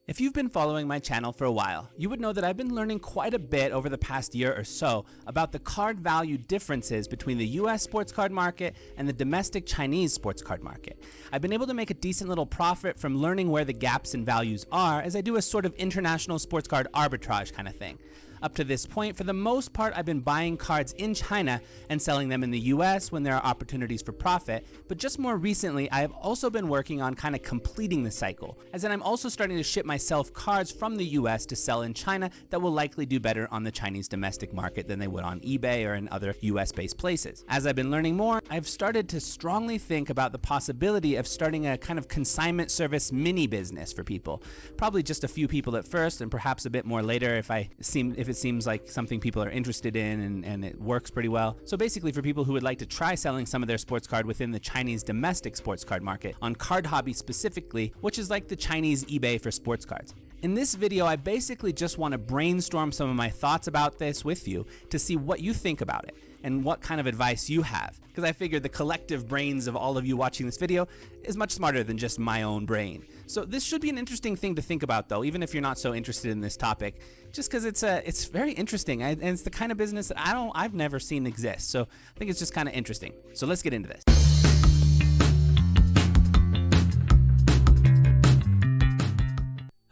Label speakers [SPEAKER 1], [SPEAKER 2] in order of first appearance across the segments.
[SPEAKER 1] If you've been following my channel for a while, you would know that I've been learning quite a bit over the past year or so about the card value differences between the US sports card market and the domestic Chinese sports card market. I've been able to make a decent little profit from learning where the gaps in values are as I do a sort of international sports card arbitrage kind of thing. Up to this point, for the most part, I've been buying cards in China and selling them in the US when there are opportunities for profit, but just more recently, I have also been working on kind of completing the cycle, as in I'm also starting to ship myself cards from the US to sell in China that will likely do better on the Chinese domestic market than they would on eBay or in other US-based places. As I've been learning more, I've started to strongly think about the possibility of starting a kind of consignment service mini business for people. Probably just a few people at first and perhaps a bit more later if it seems like something people are interested in and it works pretty well. So basically for people who would like to try selling some of their sports card within the Chinese domestic sports card market, on CardHobby specifically, which is like the Chinese eBay for sports cards. In this video, I basically just want to brainstorm some of my thoughts about this with you to see what you think about it and what kind of advice you have, because I figured the collective brains of all of you watching this video is much smarter than just my own brain. So this should be an interesting thing to think about though, even if you're not so interested in this topic, just because it's very interesting and it's the kind of business that I've never seen exist. So I think it's just kind of interesting. So let's get into this.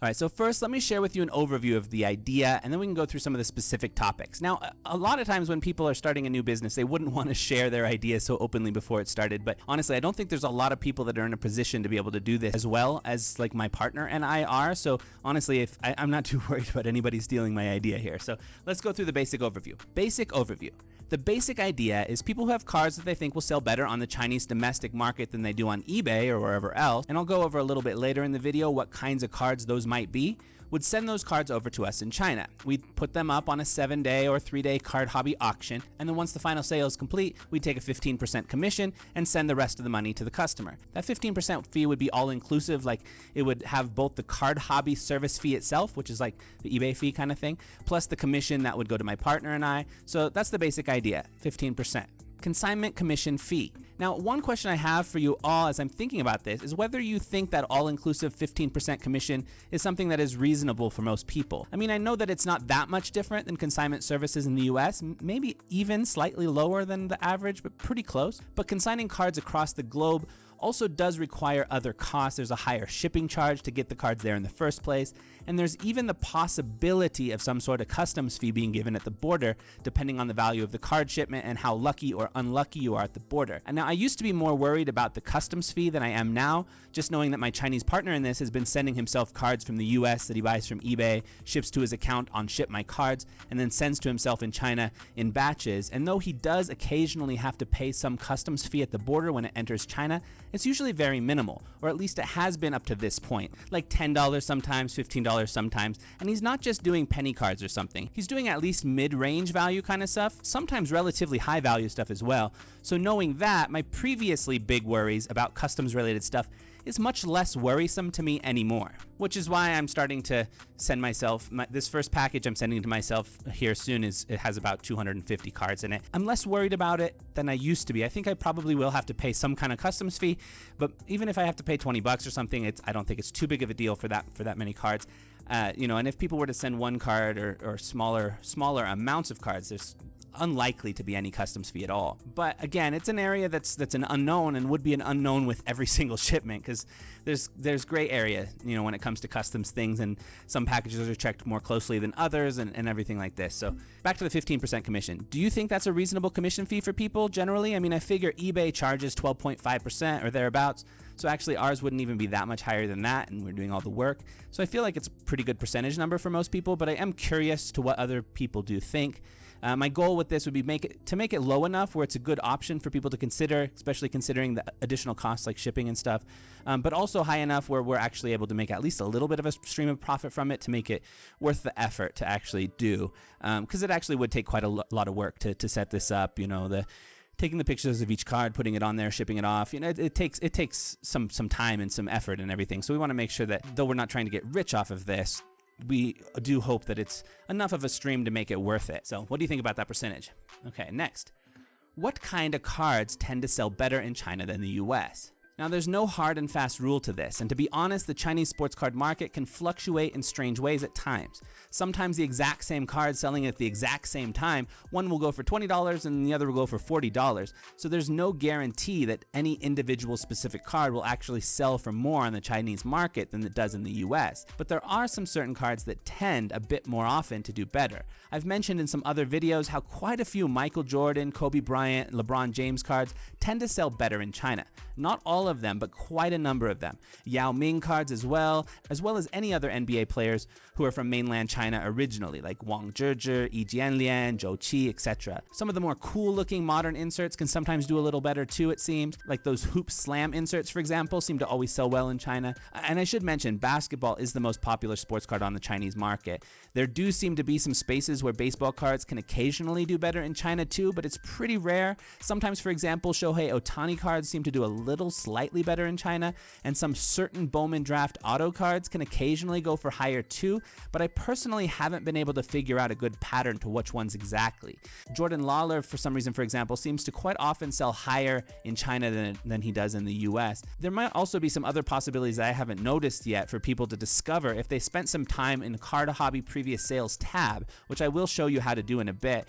[SPEAKER 1] All right, so first let me share with you an overview of the idea and then we can go through some of the specific topics. Now, a lot of times when people are starting a new business, they wouldn't want to share their ideas so openly before it started, but honestly, I don't think there's a lot of people that are in a position to be able to do this as well as like my partner and I are. So honestly, if I'm not too worried about anybody stealing my idea here. So let's go through the basic overview. Basic overview. The basic idea is people who have cards that they think will sell better on the Chinese domestic market than they do on eBay or wherever else, and I'll go over a little bit later in the video what kinds of cards those might be, would send those cards over to us in China. We'd put them up on a 7-day or 3-day CardHobby auction, and then once the final sale is complete, we'd take a 15% commission and send the rest of the money to the customer. That 15% fee would be all inclusive, like it would have both the CardHobby service fee itself, which is like the eBay fee kind of thing, plus the commission that would go to my partner and I. So that's the basic idea, 15%. Consignment commission fee. Now, one question I have for you all as I'm thinking about this is whether you think that all-inclusive 15% commission is something that is reasonable for most people. I mean, I know that it's not that much different than consignment services in the US, maybe even slightly lower than the average, but pretty close. But consigning cards across the globe also does require other costs. There's a higher shipping charge to get the cards there in the first place, and there's even the possibility of some sort of customs fee being given at the border depending on the value of the card shipment and how lucky or unlucky you are at the border. And now I used to be more worried about the customs fee than I am now, just knowing that my Chinese partner in this has been sending himself cards from the US that he buys from eBay, ships to his account on Ship My Cards, and then sends to himself in China in batches. And though he does occasionally have to pay some customs fee at the border when it enters China, it's usually very minimal, or at least it has been up to this point, like $10 sometimes, $15 sometimes, and he's not just doing penny cards or something. He's doing at least mid-range value kind of stuff, sometimes relatively high value stuff as well. So knowing that, my previously big worries about customs related stuff is much less worrisome to me anymore, which is why I'm starting to send myself, this first package I'm sending to myself here soon it has about 250 cards in it. I'm less worried about it than I used to be. I think I probably will have to pay some kind of customs fee, but even if I have to pay 20 bucks or something, I don't think it's too big of a deal for that many cards. And if people were to send one card or smaller amounts of cards, there's unlikely to be any customs fee at all. But again, it's an area that's an unknown and would be an unknown with every single shipment, because there's gray area, when it comes to customs things, and some packages are checked more closely than others and everything like this. So back to the 15% commission. Do you think that's a reasonable commission fee for people generally? I mean, I figure eBay charges 12.5% or thereabouts. So actually ours wouldn't even be that much higher than that, and we're doing all the work. So I feel like it's a pretty good percentage number for most people, but I am curious to what other people do think. My goal with this would be to make it low enough where it's a good option for people to consider, especially considering the additional costs like shipping and stuff, but also high enough where we're actually able to make at least a little bit of a stream of profit from it to make it worth the effort to actually do, because it actually would take quite a lot of work to set this up, taking the pictures of each card, putting it on there, shipping it off. It takes some time and some effort and everything. So we want to make sure that though we're not trying to get rich off of this, we do hope that it's enough of a stream to make it worth it. So what do you think about that percentage? Okay, next. What kind of cards tend to sell better in China than the US? Now, there's no hard and fast rule to this, and to be honest, the Chinese sports card market can fluctuate in strange ways at times. Sometimes the exact same card selling at the exact same time, one will go for $20 and the other will go for $40, so there's no guarantee that any individual specific card will actually sell for more on the Chinese market than it does in the US. But there are some certain cards that tend a bit more often to do better. I've mentioned in some other videos how quite a few Michael Jordan, Kobe Bryant, LeBron James cards tend to sell better in China. Not all of them, but quite a number of them. Yao Ming cards as well as any other NBA players who are from mainland China originally, like Wang Zhizhi, Yi Jianlian, Zhou Qi, etc. Some of the more cool-looking modern inserts can sometimes do a little better too, it seems. Like those Hoop Slam inserts, for example, seem to always sell well in China. And I should mention, basketball is the most popular sports card on the Chinese market. There do seem to be some spaces where baseball cards can occasionally do better in China too, but it's pretty rare. Sometimes, for example, Shohei Ohtani cards seem to do a little slightly better in China, and some certain Bowman Draft auto cards can occasionally go for higher too, but I personally haven't been able to figure out a good pattern to which ones exactly. Jordan Lawler, for some reason, for example, seems to quite often sell higher in China than he does in the US. There might also be some other possibilities that I haven't noticed yet for people to discover if they spent some time in the CardHobby previous sales tab, which I will show you how to do in a bit.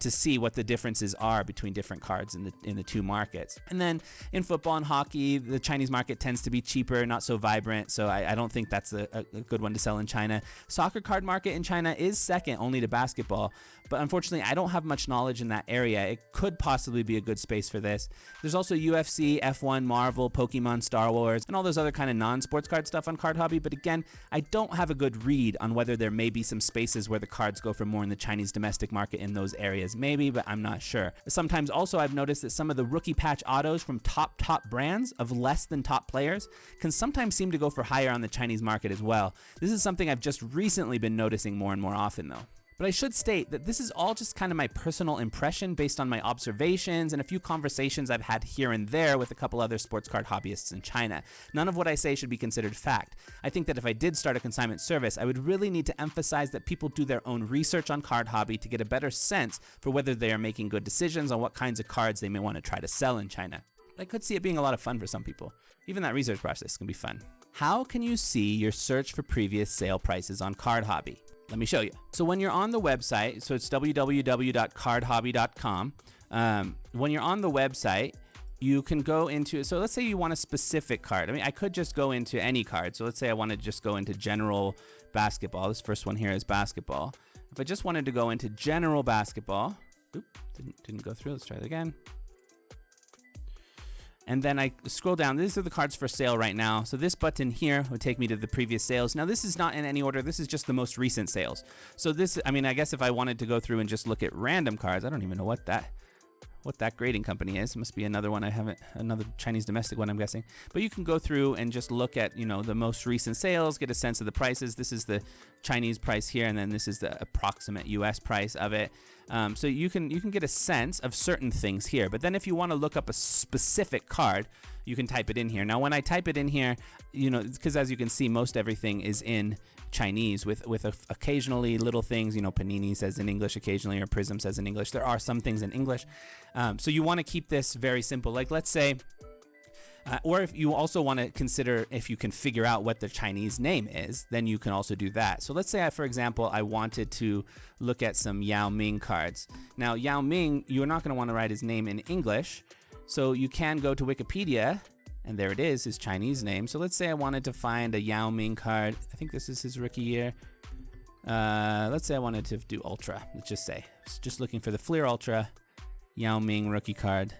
[SPEAKER 1] To see what the differences are between different cards in the two markets. And then in football and hockey, the Chinese market tends to be cheaper, not so vibrant, so I don't think that's a good one to sell in China. Soccer card market in China is second only to basketball, but unfortunately I don't have much knowledge in that area. It could possibly be a good space for this. There's also UFC, F1, Marvel, Pokemon, Star Wars, and all those other kind of non-sports card stuff on CardHobby, but again, I don't have a good read on whether there may be some spaces where the cards go for more in the Chinese domestic market in those areas, maybe, but I'm not sure. Sometimes also I've noticed that some of the rookie patch autos from top brands of less than top players can sometimes seem to go for higher on the Chinese market as well. This is something I've just recently been noticing more and more often though. But I should state that this is all just kind of my personal impression based on my observations and a few conversations I've had here and there with a couple other sports card hobbyists in China. None of what I say should be considered fact. I think that if I did start a consignment service, I would really need to emphasize that people do their own research on CardHobby to get a better sense for whether they are making good decisions on what kinds of cards they may want to try to sell in China. I could see it being a lot of fun for some people. Even that research process can be fun. How can you see your search for previous sale prices on CardHobby? Let me show you. So when you're on the website, so it's www.cardhobby.com. When you're on the website, you can go into, so let's say you want a specific card. I mean, I could just go into any card. So let's say I want to just go into general basketball. This first one here is basketball. If I just wanted to go into general basketball, didn't go through. Let's try it again. And then I scroll down. These are the cards for sale right now. So this button here would take me to the previous sales. Now this is not in any order. This is just the most recent sales. So this, I mean, I guess if I wanted to go through and just look at random cards, I don't even know what that grading company is. It must be another one. Another Chinese domestic one, I'm guessing. But you can go through and just look at, the most recent sales, get a sense of the prices. This is the Chinese price here, and then this is the approximate US price of it. So you can get a sense of certain things here. But then if you want to look up a specific card, you can type it in here. Now, when I type it in here, because as you can see, most everything is in Chinese with occasionally little things, Panini says in English occasionally, or Prism says in English. There are some things in English. So you want to keep this very simple. Like let's say, or if you also want to consider if you can figure out what the Chinese name is, then you can also do that. So let's say, for example, I wanted to look at some Yao Ming cards. Now, Yao Ming, you're not going to want to write his name in English. So you can go to Wikipedia, and there it is, his Chinese name. So let's say I wanted to find a Yao Ming card. I think this is his rookie year. Let's say I wanted to do Ultra. Let's just say. Just looking for the Fleer Ultra Yao Ming rookie card.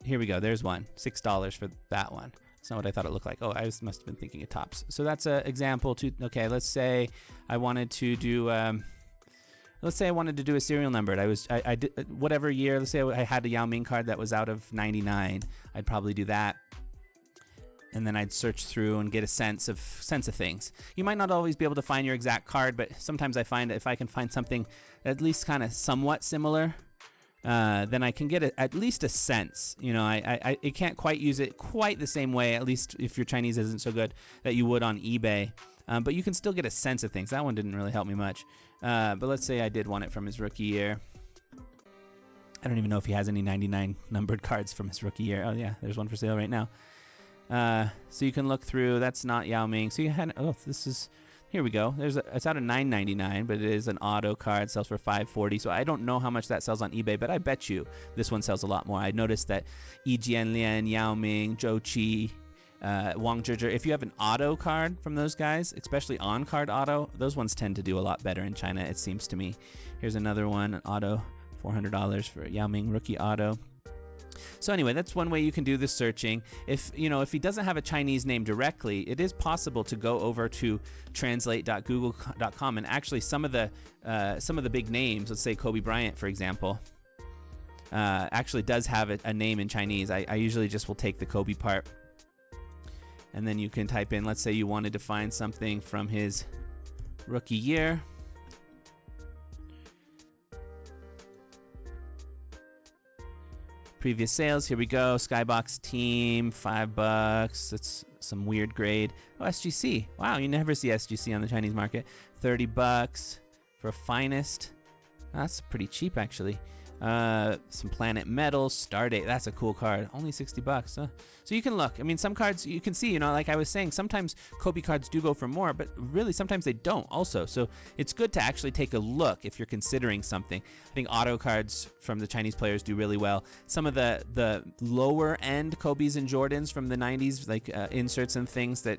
[SPEAKER 1] Here we go. There's one. $6 for that one. That's not what I thought it looked like. Oh, I must have been thinking of tops. So that's an example. Okay, let's say I wanted to do... let's say I wanted to do a serial number. I did whatever year. Let's say I had a Yao Ming card that was out of 99. I'd probably do that, and then I'd search through and get a sense of things. You might not always be able to find your exact card, but sometimes I find if I can find something at least kind of somewhat similar, then I can get at least a sense. I can't quite use it quite the same way, at least if your Chinese isn't so good, that you would on eBay. But you can still get a sense of things. That one didn't really help me much. But let's say I did want it from his rookie year. I don't even know if he has any 99 numbered cards from his rookie year. Oh yeah, there's one for sale right now. So you can look through. That's not Yao Ming. So you had, oh, this is, here we go. It's out of $9.99, but it is an auto card. Sells for $5.40. So I don't know how much that sells on eBay, but I bet you this one sells a lot more. I noticed that Yi Jianlian, Yao Ming, Zhou Qi, Wang Zhizhi, if you have an auto card from those guys, especially on-card auto, those ones tend to do a lot better in China, it seems to me. Here's another one, an auto, $400 for Yao Ming rookie auto. So anyway, that's one way you can do the searching. If he doesn't have a Chinese name directly, it is possible to go over to translate.google.com, and actually some of the big names, let's say Kobe Bryant, for example, actually does have a name in Chinese. I usually just will take the Kobe part, and then you can type in, let's say you wanted to find something from his rookie year. Previous sales, here we go. Skybox team, $5. That's some weird grade. Oh, SGC. Wow, you never see SGC on the Chinese market. $30 for finest. That's pretty cheap, actually. Some Planet Metals, Stardate. That's a cool card. Only $60. So you can look. I mean, some cards you can see, like I was saying, sometimes Kobe cards do go for more, but really sometimes they don't also. So it's good to actually take a look if you're considering something. I think auto cards from the Chinese players do really well. Some of the lower end Kobe's and Jordans from the 90s, like inserts and things that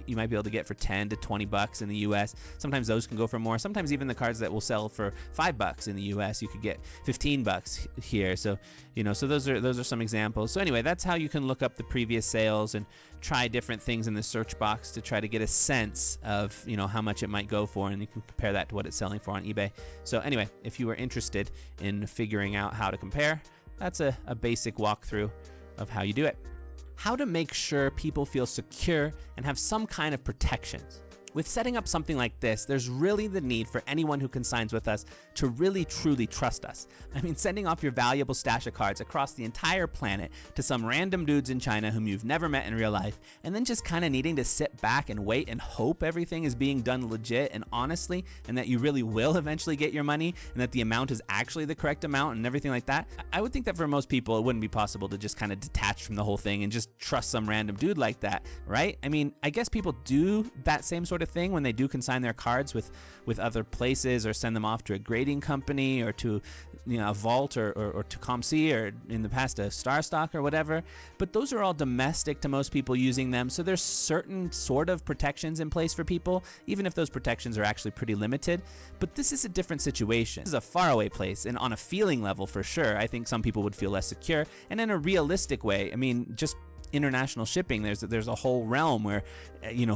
[SPEAKER 1] you might be able to get for $10 to $20 in the US. Sometimes those can go for more. Sometimes even the cards that will sell for $5 in the US, you could get $15 here. So so those are some examples. So anyway, that's how you can look up the previous sales and try different things in the search box to try to get a sense of how much it might go for, and you can compare that to what it's selling for on eBay. So anyway, if you are interested in figuring out how to compare, that's a basic walkthrough of how you do it. How to make sure people feel secure and have some kind of protections. With setting up something like this, there's really the need for anyone who consigns with us to really truly trust us. I mean, sending off your valuable stash of cards across the entire planet to some random dudes in China whom you've never met in real life, and then just kind of needing to sit back and wait and hope everything is being done legit and honestly, and that you really will eventually get your money, and that the amount is actually the correct amount and everything like that. I would think that for most people, it wouldn't be possible to just kind of detach from the whole thing and just trust some random dude like that, right? I mean, I guess people do that same sort of thing when they do consign their cards with other places, or send them off to a grading company, or to a vault, or to ComC, or in the past a Star Stock or whatever. But those are all domestic to most people using them, so there's certain sort of protections in place for people, even if those protections are actually pretty limited. But this is a different situation. This is a faraway place, and on a feeling level, for sure, I think some people would feel less secure. And in a realistic way, I mean, just international shipping, there's a whole realm where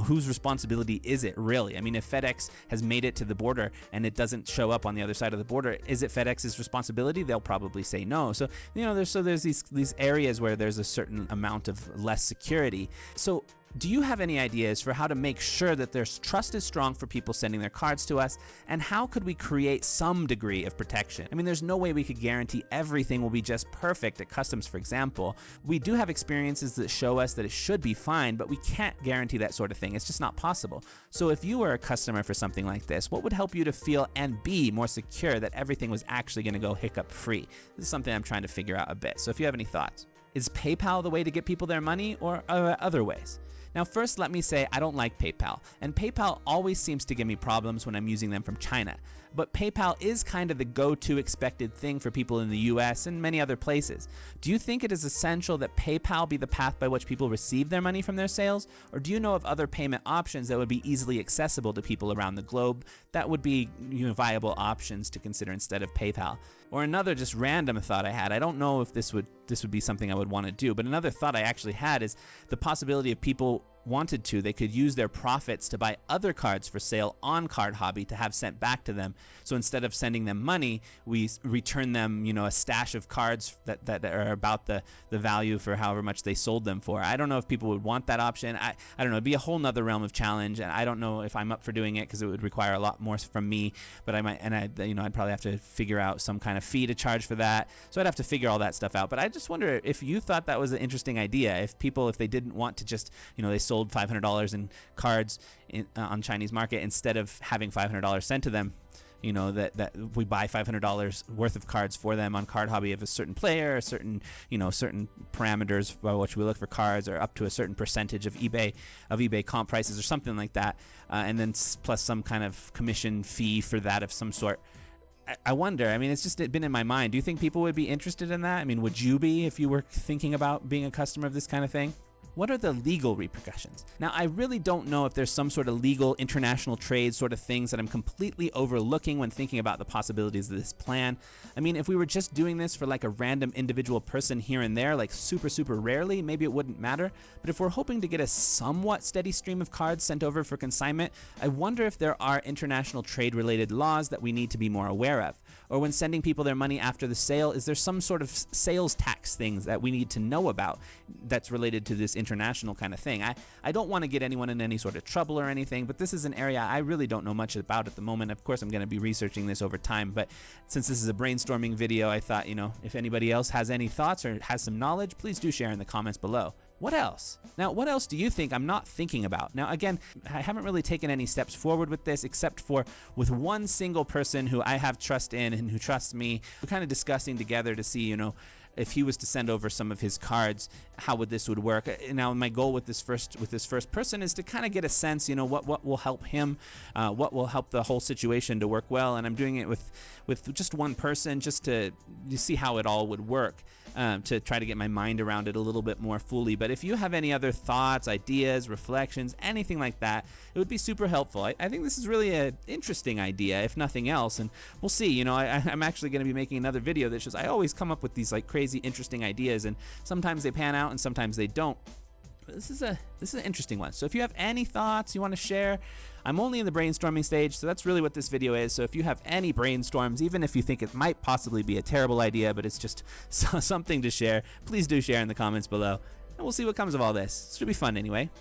[SPEAKER 1] whose responsibility is it really? I mean, if FedEx has made it to the border and it doesn't show up on the other side of the border, is it FedEx's responsibility? They'll probably say no. So there's these areas where there's a certain amount of less security. So do you have any ideas for how to make sure that there's trust is strong for people sending their cards to us? And how could we create some degree of protection? I mean, there's no way we could guarantee everything will be just perfect at customs, for example. We do have experiences that show us that it should be fine, but we can't guarantee that sort of thing. It's just not possible. So if you were a customer for something like this, what would help you to feel and be more secure that everything was actually going to go hiccup free? This is something I'm trying to figure out a bit. So if you have any thoughts. Is PayPal the way to get people their money, or are there other ways? Now first, let me say I don't like PayPal, and PayPal always seems to give me problems when I'm using them from China. But PayPal is kind of the go-to expected thing for people in the US and many other places. Do you think it is essential that PayPal be the path by which people receive their money from their sales? Or do you know of other payment options that would be easily accessible to people around the globe that would be viable options to consider instead of PayPal? Or another just random thought I had, I don't know if this would be something I would want to do, but another thought I actually had is the possibility of people wanted to, they could use their profits to buy other cards for sale on CardHobby to have sent back to them. So instead of sending them money, we return them, a stash of cards that are about the value for however much they sold them for. I don't know if people would want that option. I don't know. It'd be a whole nother realm of challenge, and I don't know if I'm up for doing it because it would require a lot more from me. But I might, and I'd probably have to figure out some kind of fee to charge for that. So I'd have to figure all that stuff out. But I just wonder if you thought that was an interesting idea. If they didn't want to just, they sold $500 in cards on Chinese market instead of having $500 sent to them you know, that we buy $500 worth of cards for them on CardHobby of a certain player, a certain, you know, certain parameters by which we look for cards, or up to a certain percentage of eBay comp prices or something like that, and then plus some kind of commission fee for that of some sort. I wonder, I mean, it's just been in my mind. Do you think people would be interested in that? I mean, would you be if you were thinking about being a customer of this kind of thing? What are the legal repercussions? Now, I really don't know if there's some sort of legal international trade sort of things that I'm completely overlooking when thinking about the possibilities of this plan. I mean, if we were just doing this for like a random individual person here and there, like super rarely, maybe it wouldn't matter. But if we're hoping to get a somewhat steady stream of cards sent over for consignment, I wonder if there are international trade related laws that we need to be more aware of. Or when sending people their money after the sale, is there some sort of sales tax things that we need to know about that's related to this international kind of thing? I don't want to get anyone in any sort of trouble or anything, but this is an area I really don't know much about at the moment. Of course, I'm going to be researching this over time, but since this is a brainstorming video, I thought, you know, if anybody else has any thoughts or has some knowledge, please do share in the comments below. What else? Now, what else do you think I'm not thinking about? Now, again, I haven't really taken any steps forward with this except for with one single person who I have trust in and who trusts me. We're kind of discussing together to see, you know, if he was to send over some of his cards, how would this work? Now, my goal with this first person is to kind of get a sense, you know, what will help him, what will help the whole situation to work well. And I'm doing it with just one person, just to see how it all would work. To try to get my mind around it a little bit more fully. But if you have any other thoughts, ideas, reflections, anything like that, it would be super helpful. I think this is really an interesting idea, if nothing else, and we'll see. You know, I'm actually going to be making another video that shows I always come up with these like crazy interesting ideas, and sometimes they pan out and sometimes they don't. But this is an interesting one. So if you have any thoughts you want to share, I'm only in the brainstorming stage, so that's really what this video is. So if you have any brainstorms, even if you think it might possibly be a terrible idea, but it's just something to share, please do share in the comments below, and we'll see what comes of all this. It should be fun anyway.